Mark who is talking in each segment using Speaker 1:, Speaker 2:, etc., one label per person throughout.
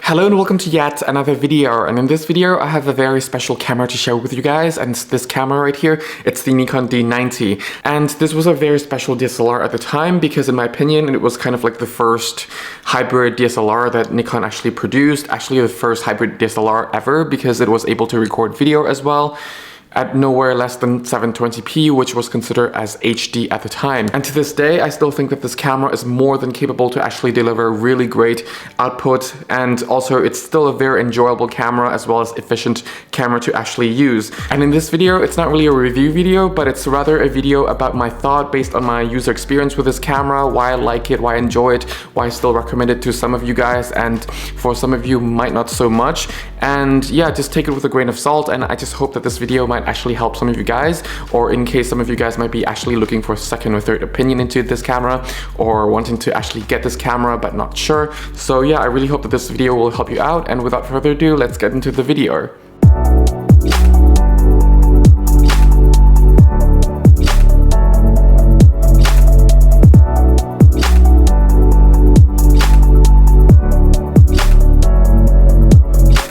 Speaker 1: Hello and welcome to yet another video, and in this video I have a very special camera to share with you guys, and it's this camera right here. It's the Nikon D90, and this was a very special DSLR at the time because in my opinion it was kind of like the first hybrid DSLR that Nikon actually produced, actually the first hybrid DSLR ever, because it was able to record video as well at nowhere less than 720p, which was considered as HD at the time. And to this day, I still think that this camera is more than capable to actually deliver really great output, and also it's still a very enjoyable camera as well as efficient camera to actually use. And in this video, it's not really a review video, but it's rather a video about my thought based on my user experience with this camera, why I like it, why I enjoy it, why I still recommend it to some of you guys, and for some of you might not so much. And yeah, just take it with a grain of salt, and I just hope that this video might actually help some of you guys, or in case some of you guys might be actually looking for a second or third opinion into this camera, or wanting to actually get this camera but not sure. So yeah, I really hope that this video will help you out, and without further ado, let's get into the video.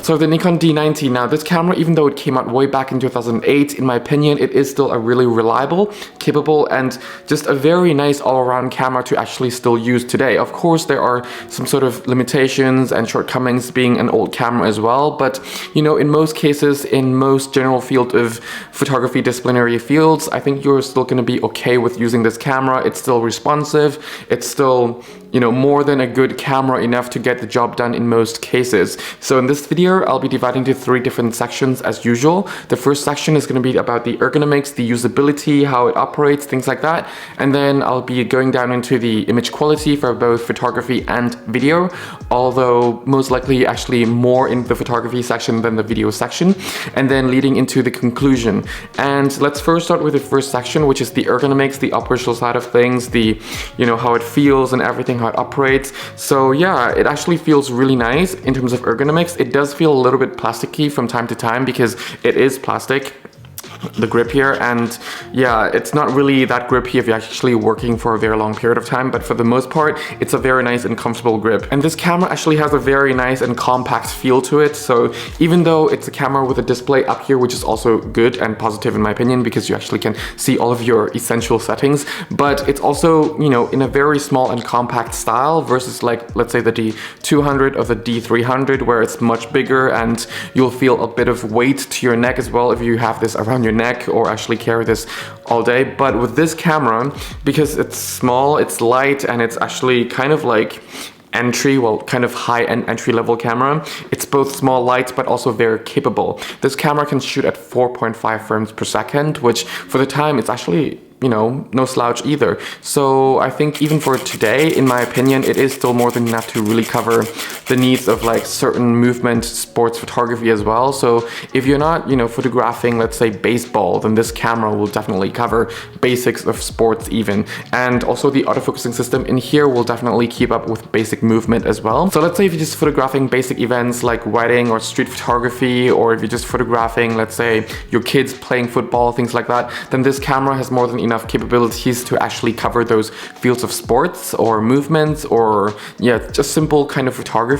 Speaker 1: So the Nikon D90, now this camera, even though it came out way back in 2008, in my opinion, it is still a really reliable, capable, and just a very nice all-around camera to actually still use today. Of course, there are some sort of limitations and shortcomings being an old camera as well, but you know, in most cases, in most general field of photography disciplinary fields, I think you're still going to be okay with using this camera. It's still responsive, it's still, you know, more than a good camera, enough to get the job done in most cases. So in this video, I'll be dividing into 3 different sections as usual. The first section is going to be about the ergonomics, the usability, how it operates, things like that. And then I'll be going down into the image quality for both photography and video, although most likely actually more in the photography section than the video section, and then leading into the conclusion. And let's first start with the first section, which is the ergonomics, the operational side of things, the, you know, how it feels and everything, how it operates. So yeah, it actually feels really nice in terms of ergonomics. It does feel a little bit plasticky from time to time because it is plastic, the grip here, and yeah, it's not really that grippy if you're actually working for a very long period of time, but for the most part it's a very nice and comfortable grip. And this camera actually has a very nice and compact feel to it, so even though it's a camera with a display up here, which is also good and positive in my opinion because you actually can see all of your essential settings, but it's also, you know, in a very small and compact style versus, like, let's say the D200 or the D300, where it's much bigger and you'll feel a bit of weight to your neck as well if you have this around your neck or actually carry this all day. But with this camera, because it's small, it's light, and it's actually kind of like kind of high-end entry-level camera. It's both small, light, but also very capable. This camera can shoot at 4.5 frames per second, which for the time it's actually, you know, no slouch either. So I think even for today, in my opinion, it is still more than enough to really cover the needs of like certain movement sports photography as well. So if you're not, you know, photographing, let's say, baseball, then this camera will definitely cover basics of sports even. And also the autofocusing system in here will definitely keep up with basic movement as well. So let's say if you're just photographing basic events like wedding or street photography, or if you're just photographing, let's say, your kids playing football, things like that, then this camera has more than enough capabilities to actually cover those fields of sports or movements, or yeah, just simple kind of photography.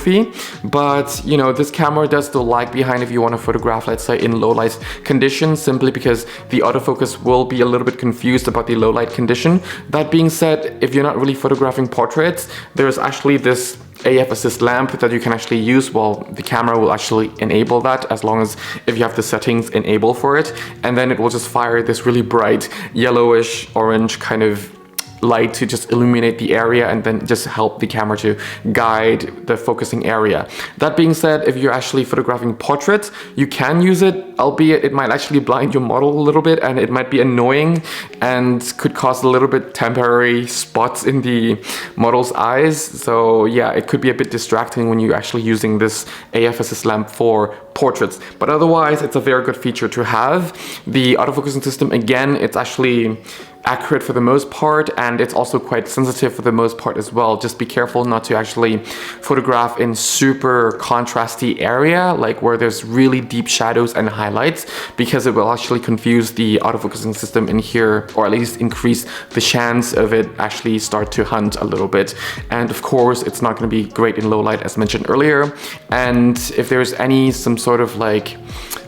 Speaker 1: But you know, this camera does still lag behind if you want to photograph, let's say, in low light conditions, simply because the autofocus will be a little bit confused about the low light condition. That being said, if you're not really photographing portraits, there's actually this AF assist lamp that you can actually use. Well, the camera will actually enable that as long as if you have the settings enabled for it, and then it will just fire this really bright yellowish orange kind of light to just illuminate the area and then just help the camera to guide the focusing area. That being said, if you're actually photographing portraits, you can use it, albeit it might actually blind your model a little bit, and it might be annoying and could cause a little bit temporary spots in the model's eyes. So yeah, it could be a bit distracting when you're actually using this AF assist lamp for portraits, but otherwise it's a very good feature to have. The autofocusing system, again, it's actually accurate for the most part, and it's also quite sensitive for the most part as well. Just be careful not to actually photograph in super contrasty area, like where there's really deep shadows and highlights, because it will actually confuse the autofocusing system in here, or at least increase the chance of it actually start to hunt a little bit. And of course, it's not going to be great in low light, as mentioned earlier. And if there's some sort of like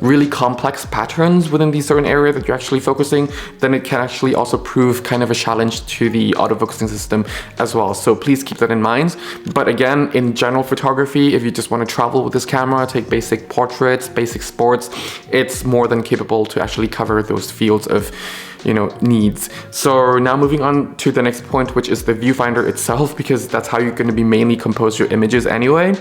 Speaker 1: really complex patterns within the certain area that you're actually focusing, then it can actually also prove kind of a challenge to the autofocusing system as well. So please keep that in mind. But again, in general photography, if you just want to travel with this camera, take basic portraits, basic sports, it's more than capable to actually cover those fields of needs. So now moving on to the next point, which is the viewfinder itself, because that's how you're going to be mainly compose your images anyway.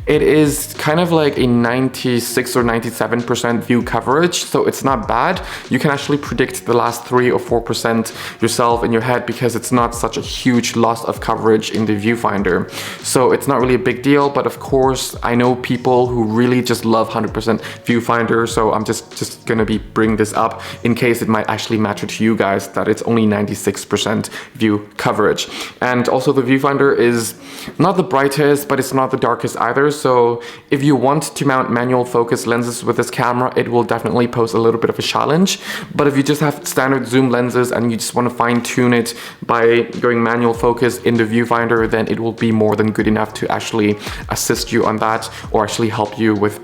Speaker 1: It is kind of like a 96 or 97% view coverage, so it's not bad. You can actually predict the last 3 or 4% yourself in your head, because it's not such a huge loss of coverage in the viewfinder. So it's not really a big deal, but of course I know people who really just love 100% viewfinder, so I'm just gonna be bringing this up in case it might actually matter to you guys that it's only 96% view coverage. And also the viewfinder is not the brightest, but it's not the darkest either. So if you want to mount manual focus lenses with this camera, it will definitely pose a little bit of a challenge. But if you just have standard zoom lenses and you just want to fine tune it by going manual focus in the viewfinder, then it will be more than good enough to actually assist you on that, or actually help you with,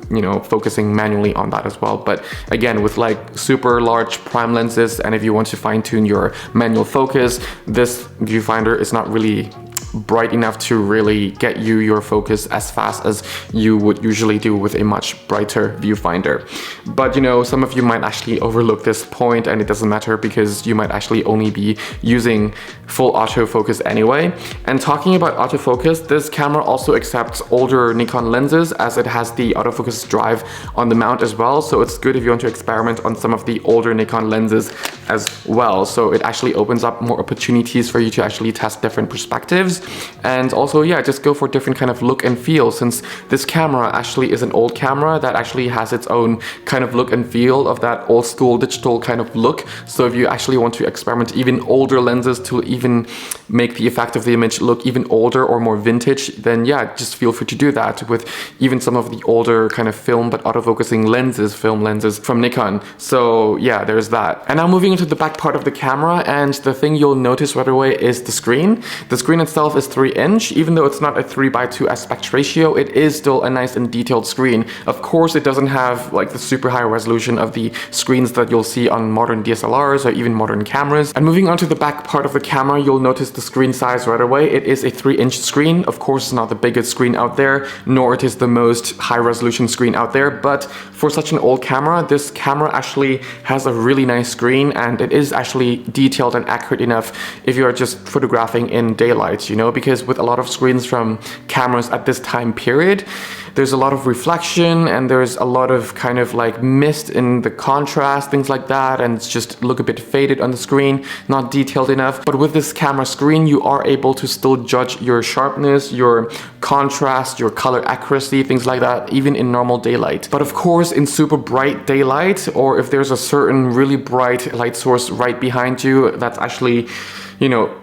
Speaker 1: focusing manually on that as well. But again, with like super large prime lenses, and if you want to fine tune your manual focus, this viewfinder is not really bright enough to really get you your focus as fast as you would usually do with a much brighter viewfinder. But some of you might actually overlook this point, and it doesn't matter because you might actually only be using full autofocus anyway. And talking about autofocus, this camera also accepts older Nikon lenses, as it has the autofocus drive on the mount as well. So it's good if you want to experiment on some of the older Nikon lenses as well. So it actually opens up more opportunities for you to actually test different perspectives. And also, yeah, just go for different kind of look and feel, since this camera actually is an old camera that actually has its own kind of look and feel of that old school digital kind of look. So if you actually want to experiment even older lenses to even make the effect of the image look even older or more vintage, then yeah, just feel free to do that with even some of the older kind of film but autofocusing lenses, film lenses from Nikon. So yeah, there's that. And now moving into the back part of the camera, and the thing you'll notice right away is the screen. The screen itself is 3-inch. Even though it's not a 3:2 aspect ratio, it is still a nice and detailed screen. Of course, it doesn't have like the super high resolution of the screens that you'll see on modern DSLRs or even modern cameras. And moving on to the back part of the camera, you'll notice the screen size right away. It is a 3-inch screen. Of course, it's not the biggest screen out there, nor it is the most high resolution screen out there, but for such an old camera, this camera actually has a really nice screen, and it is actually detailed and accurate enough if you are just photographing in daylight, because with a lot of screens from cameras at this time period, there's a lot of reflection and there's a lot of kind of like mist in the contrast, things like that, and it's just look a bit faded on the screen, not detailed enough. But with this camera screen, you are able to still judge your sharpness, your contrast, your color accuracy, things like that, even in normal daylight. But of course, in super bright daylight, or if there's a certain really bright light source right behind you that's actually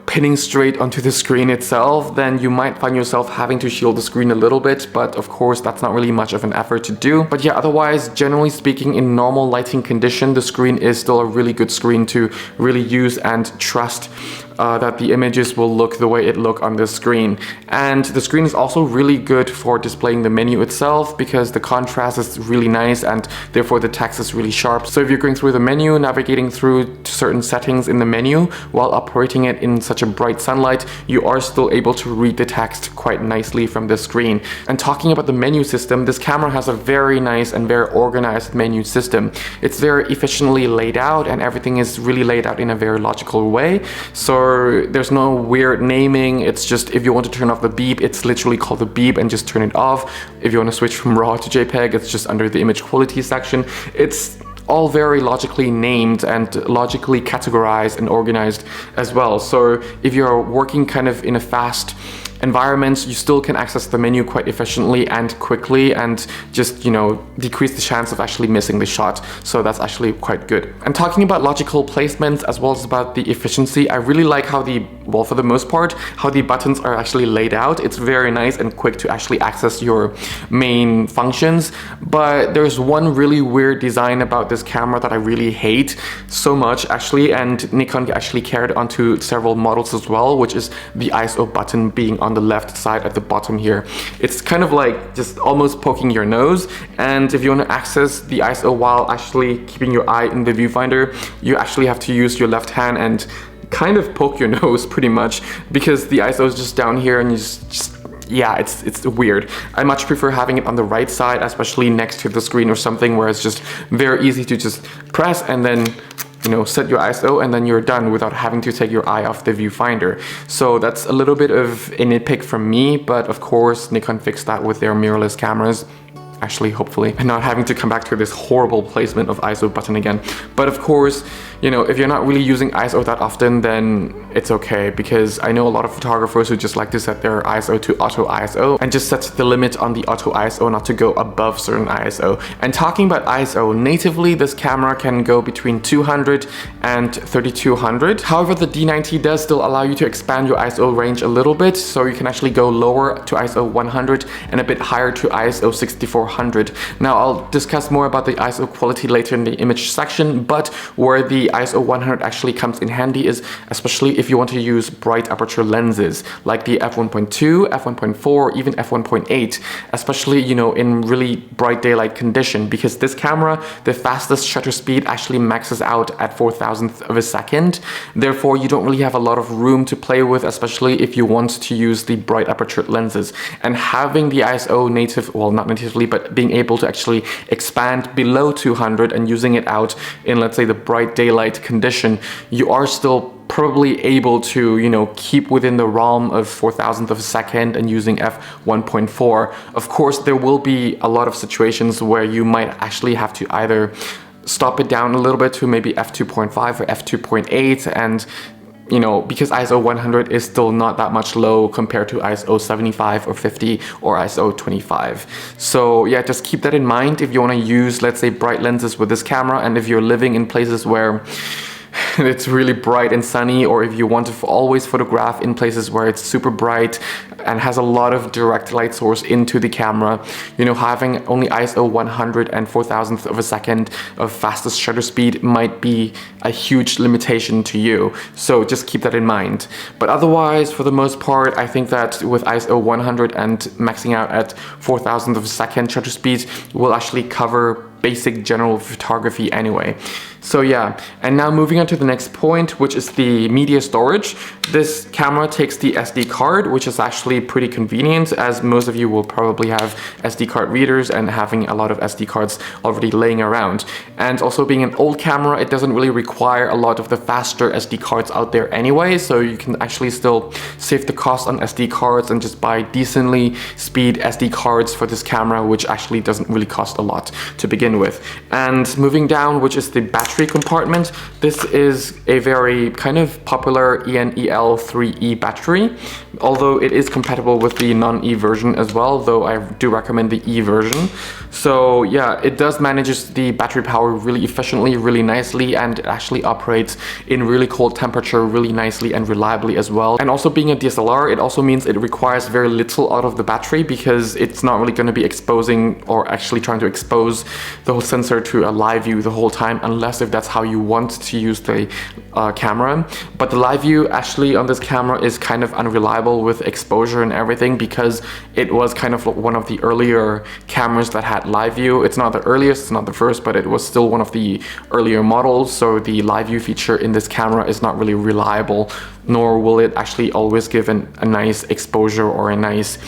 Speaker 1: pinning straight onto the screen itself, then you might find yourself having to shield the screen a little bit, but of course that's not really much of an effort to do. But yeah, otherwise, generally speaking, in normal lighting condition, the screen is still a really good screen to really use and trust that the images will look the way it look on the screen. And the screen is also really good for displaying the menu itself, because the contrast is really nice and therefore the text is really sharp. So if you're going through the menu, navigating through certain settings in the menu while operating it in such a bright sunlight, you are still able to read the text quite nicely from the screen. And talking about the menu system, this camera has a very nice and very organized menu system. It's very efficiently laid out, and everything is really laid out in a very logical way. So there's no weird naming. It's just, if you want to turn off the beep, it's literally called the beep and just turn it off. If you want to switch from RAW to JPEG, it's just under the image quality section. It's all very logically named and logically categorized and organized as well. So if you're working kind of in a fast environments, you still can access the menu quite efficiently and quickly, and just, you know, decrease the chance of actually missing the shot. So that's actually quite good. And talking about logical placements as well as about the efficiency, I really like how well, for the most part, how the buttons are actually laid out. It's very nice and quick to actually access your main functions. But there's one really weird design about this camera that I really hate so much actually, and Nikon actually carried onto several models as well, which is the ISO button being on the left side at the bottom here. It's kind of like just almost poking your nose, and if you want to access the ISO while actually keeping your eye in the viewfinder, you actually have to use your left hand and kind of poke your nose pretty much, because the ISO is just down here and you just yeah, it's weird. I much prefer having it on the right side, especially next to the screen or something, where it's just very easy to just press and then, you know, set your ISO and then you're done without having to take your eye off the viewfinder. So that's a little bit of a nitpick from me, but of course Nikon fixed that with their mirrorless cameras. Actually, hopefully, and not having to come back to this horrible placement of ISO button again. But of course, you know, if you're not really using ISO that often, then it's okay, because I know a lot of photographers who just like to set their ISO to auto ISO and just set the limit on the auto ISO not to go above certain ISO. And talking about ISO, natively this camera can go between 200 and 3200. However, the D90 does still allow you to expand your ISO range a little bit, so you can actually go lower to ISO 100 and a bit higher to ISO 6400. Now I'll discuss more about the ISO quality later in the image section, but where the ISO 100 actually comes in handy is especially if you want to use bright aperture lenses like the f1.2, f1.4, even f1.8, especially, you know, in really bright daylight condition, because this camera, the fastest shutter speed actually maxes out at 4,000th of a second. Therefore, you don't really have a lot of room to play with, especially if you want to use the bright aperture lenses. And having the ISO native, well, not natively, but being able to actually expand below 200 and using it out in, let's say, the bright daylight condition, you are still probably able to, you know, keep within the realm of 4,000th of a second and using f1.4. Of course, there will be a lot of situations where you might actually have to either stop it down a little bit to maybe f2.5 or f2.8, and you know, because ISO 100 is still not that much low compared to ISO 75 or 50 or ISO 25. So yeah, just keep that in mind if you want to use, let's say, bright lenses with this camera, and if you're living in places where it's really bright and sunny, or if you want to always photograph in places where it's super bright and has a lot of direct light source into the camera, you know, having only ISO 100 and 4,000th of a second of fastest shutter speed might be a huge limitation to you. So just keep that in mind. But otherwise, for the most part, I think that with ISO 100 and maxing out at 4,000th of a second shutter speed will actually cover basic general photography anyway. So yeah, and now moving on to the next point, which is the media storage. This camera takes the SD card, which is actually pretty convenient, as most of you will probably have SD card readers and having a lot of SD cards already laying around. And also being an old camera, it doesn't really require a lot of the faster SD cards out there anyway, so you can actually still save the cost on SD cards and just buy decently speed SD cards for this camera, which actually doesn't really cost a lot to begin with. And moving down, which is the battery compartment, this is a very kind of popular ENEL3E battery, although it is compatible with the non-E version as well, though I do recommend the E version. So yeah, it does manages the battery power really efficiently, really nicely, and it actually operates in really cold temperature really nicely and reliably as well. And also being a DSLR, it also means it requires very little out of the battery, because it's not really going to be exposing or actually trying to expose the whole sensor to a live view the whole time, unless if that's how you want to use the camera. But the live view actually on this camera is kind of unreliable with exposure and everything, because it was kind of one of the earlier cameras that had live view. It's not the earliest, it's not the first, but it was still one of the earlier models, so the live view feature in this camera is not really reliable, nor will it actually always give a nice exposure or a nice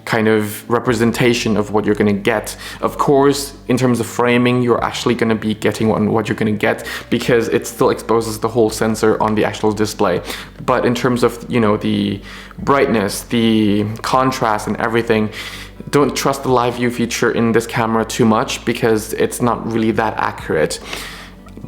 Speaker 1: kind of representation of what you're going to get. Of course, in terms of framing, you're actually going to be getting what you're going to get, because it still exposes the whole sensor on the actual display. But in terms of, you know, the brightness, the contrast and everything, don't trust the live view feature in this camera too much, because it's not really that accurate.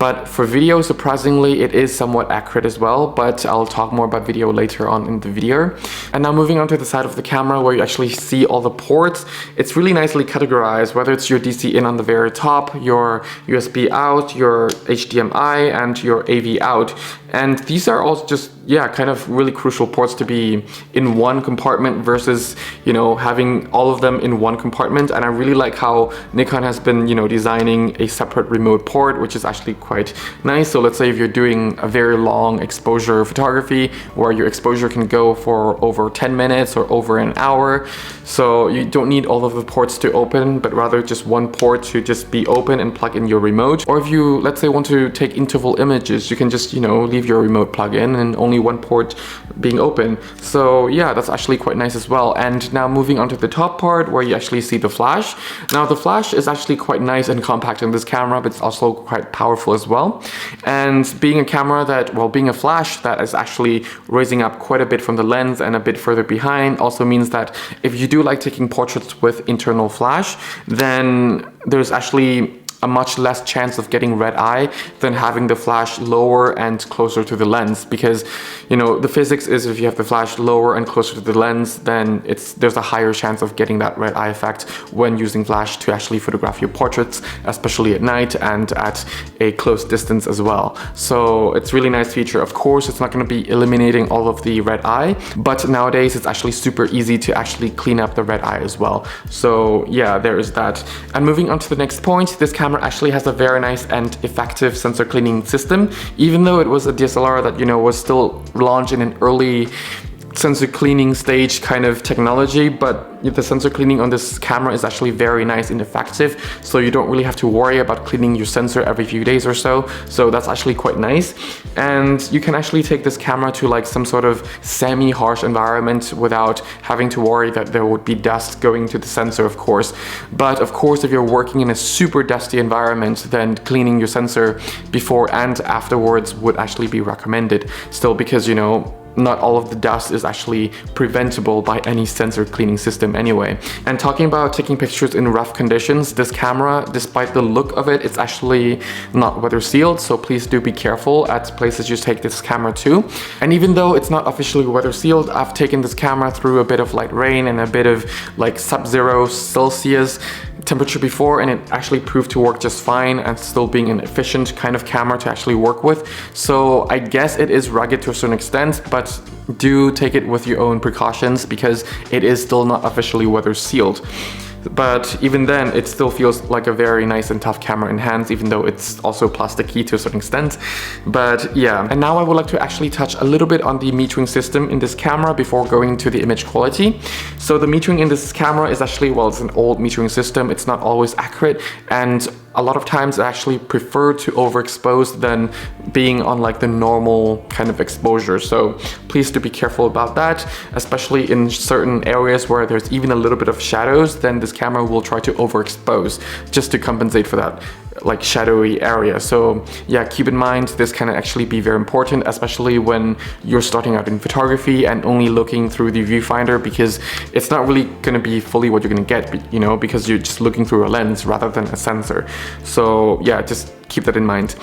Speaker 1: But for video, surprisingly, it is somewhat accurate as well, but I'll talk more about video later on in the video. And now moving on to the side of the camera where you actually see all the ports, it's really nicely categorized, whether it's your DC in on the very top, your USB out, your HDMI, and your AV out. And these are all just, yeah, kind of really crucial ports to be in one compartment versus, you know, having all of them in one compartment. And I really like how Nikon has been, you know, designing a separate remote port, which is actually quite nice. So let's say if you're doing a very long exposure photography where your exposure can go for over 10 minutes or over an hour. So you don't need all of the ports to open, but rather just one port to just be open and plug in your remote. Or if you, let's say, want to take interval images, you can just, you know, leave your remote plug in and only one port being open. So yeah, that's actually quite nice as well. And now moving on to the top part where you actually see the flash. Now the flash is actually quite nice and compact in this camera, but it's also quite powerful as well. And being a camera that, well, being a flash that is actually raising up quite a bit from the lens and a bit further behind also means that if you do like taking portraits with internal flash, then there's actually a much less chance of getting red eye than having the flash lower and closer to the lens, because, you know, the physics is if you have the flash lower and closer to the lens, then there's a higher chance of getting that red eye effect when using flash to actually photograph your portraits, especially at night and at a close distance as well. So it's a really nice feature. Of course, it's not going to be eliminating all of the red eye, but nowadays it's actually super easy to actually clean up the red eye as well. So yeah, there is that. And moving on to the next point, this camera actually has a very nice and effective sensor cleaning system, even though it was a DSLR that, you know, was still launched in an early sensor cleaning stage kind of technology, but the sensor cleaning on this camera is actually very nice and effective, so you don't really have to worry about cleaning your sensor every few days or so. So that's actually quite nice. And you can actually take this camera to like some sort of semi-harsh environment without having to worry that there would be dust going to the sensor, of course. But of course, if you're working in a super dusty environment, then cleaning your sensor before and afterwards would actually be recommended still, because, you know, not all of the dust is actually preventable by any sensor cleaning system anyway. And talking about taking pictures in rough conditions, this camera, despite the look of it, it's actually not weather sealed, so please do be careful at places you take this camera to. And even though it's not officially weather sealed, I've taken this camera through a bit of light rain and a bit of like sub-zero Celsius temperature before, and it actually proved to work just fine and still being an efficient kind of camera to actually work with. So I guess it is rugged to a certain extent, but do take it with your own precautions because it is still not officially weather sealed. But even then, it still feels like a very nice and tough camera in hands, even though it's also plasticky to a certain extent. But yeah, and now I would like to actually touch a little bit on the metering system in this camera before going to the image quality. So the metering in this camera is actually, well, it's an old metering system. It's not always accurate, and a lot of times I actually prefer to overexpose than being on like the normal kind of exposure. So please do be careful about that, especially in certain areas where there's even a little bit of shadows, then this camera will try to overexpose just to compensate for that like shadowy area. So yeah, keep in mind this can actually be very important, especially when you're starting out in photography and only looking through the viewfinder, because it's not really going to be fully what you're going to get, you know, because you're just looking through a lens rather than a sensor. So yeah, just keep that in mind.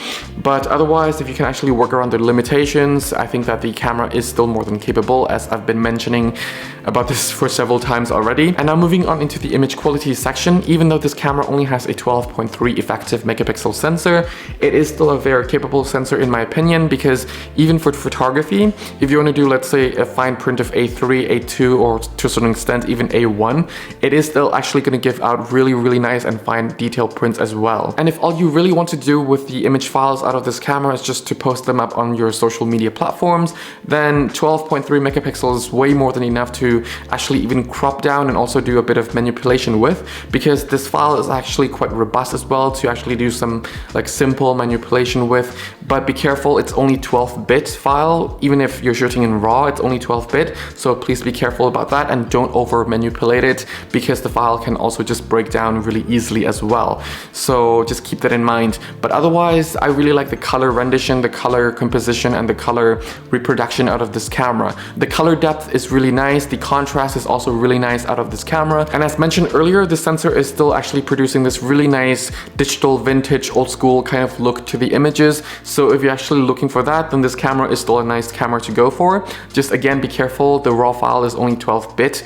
Speaker 1: But otherwise, if you can actually work around the limitations, I think that the camera is still more than capable, as I've been mentioning about this for several times already. And now moving on into the image quality section, even though this camera only has a 12.3 effective megapixel sensor, it is still a very capable sensor in my opinion, because even for photography, if you want to do, let's say, a fine print of A3, A2, or to a certain extent even A1, it is still actually going to give out really, really nice and fine detailed prints as well. And if all you really want to do with the image files out of this camera is just to post them up on your social media platforms, then 12.3 megapixels is way more than enough to actually even crop down and also do a bit of manipulation with, because this file is actually quite robust as well to actually do some like simple manipulation with. But be careful, it's only 12-bit file. Even if you're shooting in RAW, it's only 12-bit, so please be careful about that and don't over manipulate it, because the file can also just break down really easily as well. So just keep that in mind. But otherwise, I really like the color rendition, the color composition, and the color reproduction out of this camera. The color depth is really nice. The contrast is also really nice out of this camera. And as mentioned earlier, the sensor is still actually producing this really nice digital vintage old school kind of look to the images. So if you're actually looking for that, then this camera is still a nice camera to go for. Just again, be careful, the raw file is only 12-bit.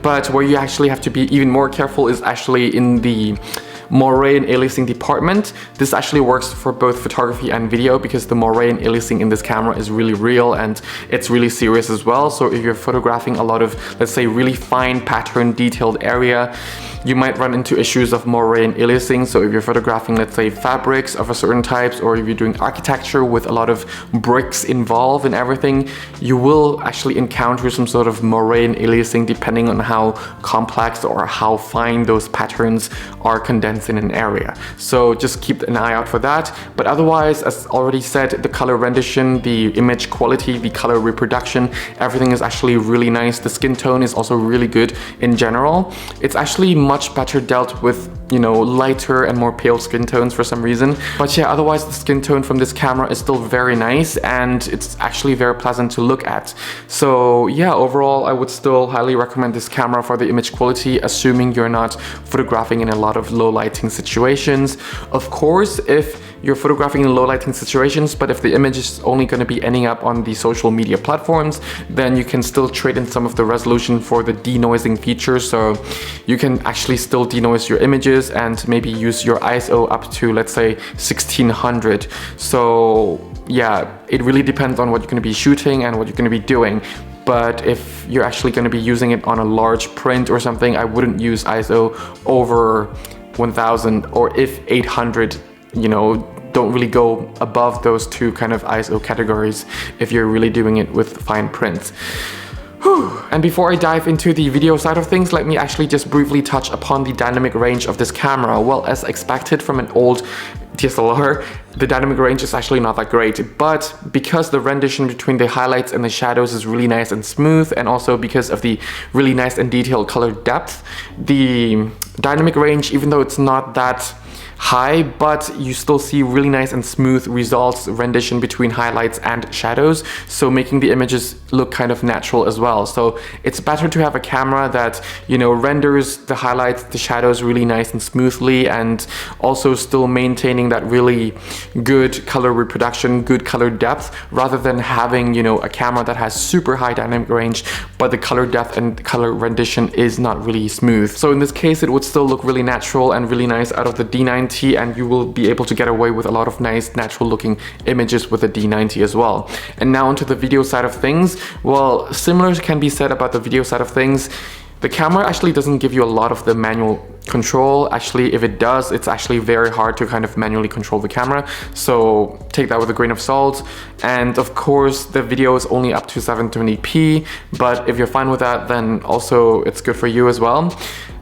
Speaker 1: But where you actually have to be even more careful is actually in the moire and aliasing department. This actually works for both photography and video because the moire and aliasing in this camera is really real and it's really serious as well. So if you're photographing a lot of, let's say, really fine pattern detailed area, you might run into issues of moire and aliasing. So if you're photographing, let's say, fabrics of a certain types, or if you're doing architecture with a lot of bricks involved and everything, you will actually encounter some sort of moire and aliasing depending on how complex or how fine those patterns are condensed in an area. So just keep an eye out for that. But otherwise, as already said, the color rendition, the image quality, the color reproduction, everything is actually really nice. The skin tone is also really good in general. It's actually much better dealt with, you know, lighter and more pale skin tones for some reason. But yeah, otherwise the skin tone from this camera is still very nice and it's actually very pleasant to look at. So yeah, overall I would still highly recommend this camera for the image quality, assuming you're not photographing in a lot of low lighting situations. Of course, if you're photographing in low lighting situations, but if the image is only going to be ending up on the social media platforms, then you can still trade in some of the resolution for the denoising feature. So you can actually still denoise your images and maybe use your ISO up to, let's say, 1600. So yeah, it really depends on what you're going to be shooting and what you're going to be doing. But if you're actually going to be using it on a large print or something, I wouldn't use ISO over 1000, or if 800, you know, don't really go above those two kind of ISO categories if you're really doing it with fine print. And before I dive into the video side of things, let me actually just briefly touch upon the dynamic range of this camera. Well, as expected from an old DSLR, the dynamic range is actually not that great, but because the rendition between the highlights and the shadows is really nice and smooth, and also because of the really nice and detailed color depth, the dynamic range, even though it's not that high, but you still see really nice and smooth results rendition between highlights and shadows, so making the images look kind of natural as well. So it's better to have a camera that, you know, renders the highlights, the shadows really nice and smoothly, and also still maintaining that really good color reproduction, good color depth, rather than having, you know, a camera that has super high dynamic range but the color depth and color rendition is not really smooth. So in this case, it would still look really natural and really nice out of the D90, and you will be able to get away with a lot of nice natural looking images with the D90 as well. And now onto the video side of things. Well, similar can be said about the video side of things. The camera actually doesn't give you a lot of the manual control. Actually, if it does, it's actually very hard to kind of manually control the camera. So take that with a grain of salt. And of course, the video is only up to 720p, but if you're fine with that, then also it's good for you as well.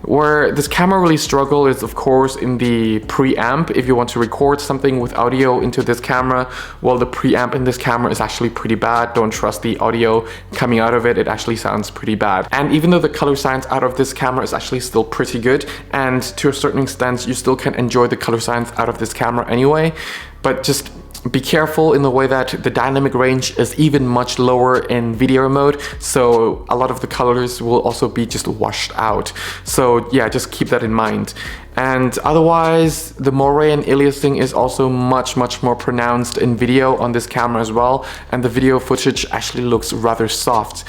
Speaker 1: Where this camera really struggles is, of course, in the preamp. If you want to record something with audio into this camera, well, the preamp in this camera is actually pretty bad. Don't trust the audio coming out of it. It actually sounds pretty bad. And even though the color science out of this camera is actually still pretty good, and to a certain extent, you still can enjoy the color science out of this camera anyway, but just be careful in the way that the dynamic range is even much lower in video mode, so a lot of the colors will also be just washed out. So yeah, just keep that in mind. And otherwise, the moire and aliasing is also much more pronounced in video on this camera as well, and the video footage actually looks rather soft.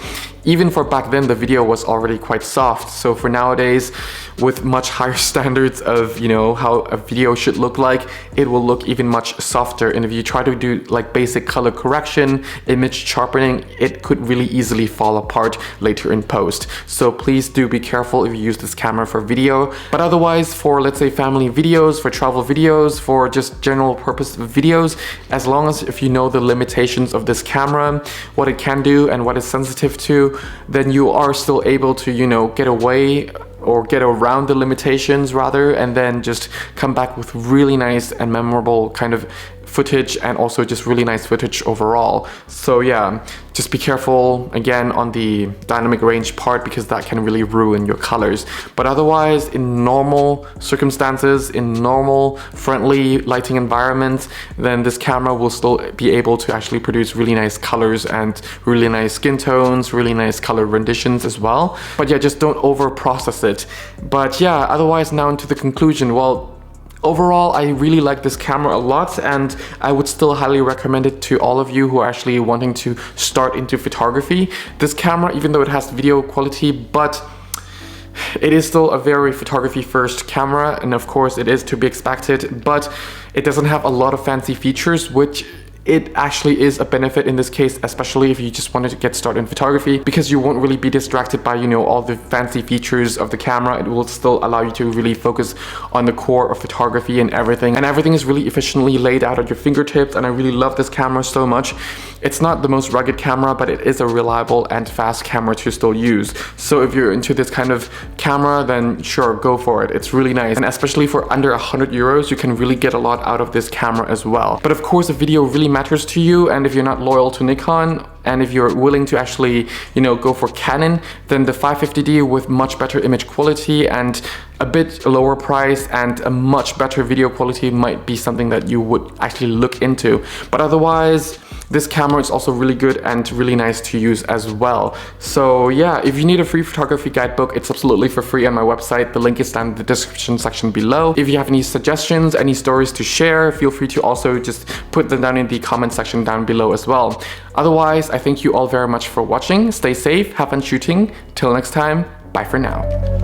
Speaker 1: Even for back then, the video was already quite soft. So for nowadays, with much higher standards of, you know, how a video should look like, it will look even much softer. And if you try to do like basic color correction, image sharpening, it could really easily fall apart later in post. So please do be careful if you use this camera for video. But otherwise, for let's say family videos, for travel videos, for just general purpose videos, as long as if you know the limitations of this camera, what it can do and what it's sensitive to, then you are still able to, you know, get away or get around the limitations rather, and then just come back with really nice and memorable kind of footage and also just really nice footage overall. So yeah, just be careful again on the dynamic range part because that can really ruin your colors. But otherwise, in normal circumstances, in normal friendly lighting environments, then this camera will still be able to actually produce really nice colors and really nice skin tones, really nice color renditions as well. But yeah, just don't over process it. But yeah, otherwise, now into the conclusion. Well, overall, I really like this camera a lot, and I would still highly recommend it to all of you who are actually wanting to start into photography. This camera, even though it has video quality, but it is still a very photography first camera, and of course it is to be expected, but it doesn't have a lot of fancy features, which it actually is a benefit in this case, especially if you just wanted to get started in photography, because you won't really be distracted by, you know, all the fancy features of the camera. It will still allow you to really focus on the core of photography and everything is really efficiently laid out at your fingertips, and I really love this camera so much. It's not the most rugged camera, but it is a reliable and fast camera to still use. So if you're into this kind of camera, then sure, go for it. It's really nice, and especially for under 100 euros, you can really get a lot out of this camera as well. But of course, if video really matters to you, and if you're not loyal to Nikon, and if you're willing to actually, you know, go for Canon, then the 550D with much better image quality and a bit lower price and a much better video quality might be something that you would actually look into. But otherwise, this camera is also really good and really nice to use as well. So yeah, if you need a free photography guidebook, it's absolutely for free on my website. The link is down in the description section below. If you have any suggestions, any stories to share, feel free to also just put them down in the comment section down below as well. Otherwise, I thank you all very much for watching. Stay safe, have fun shooting. Till next time, bye for now.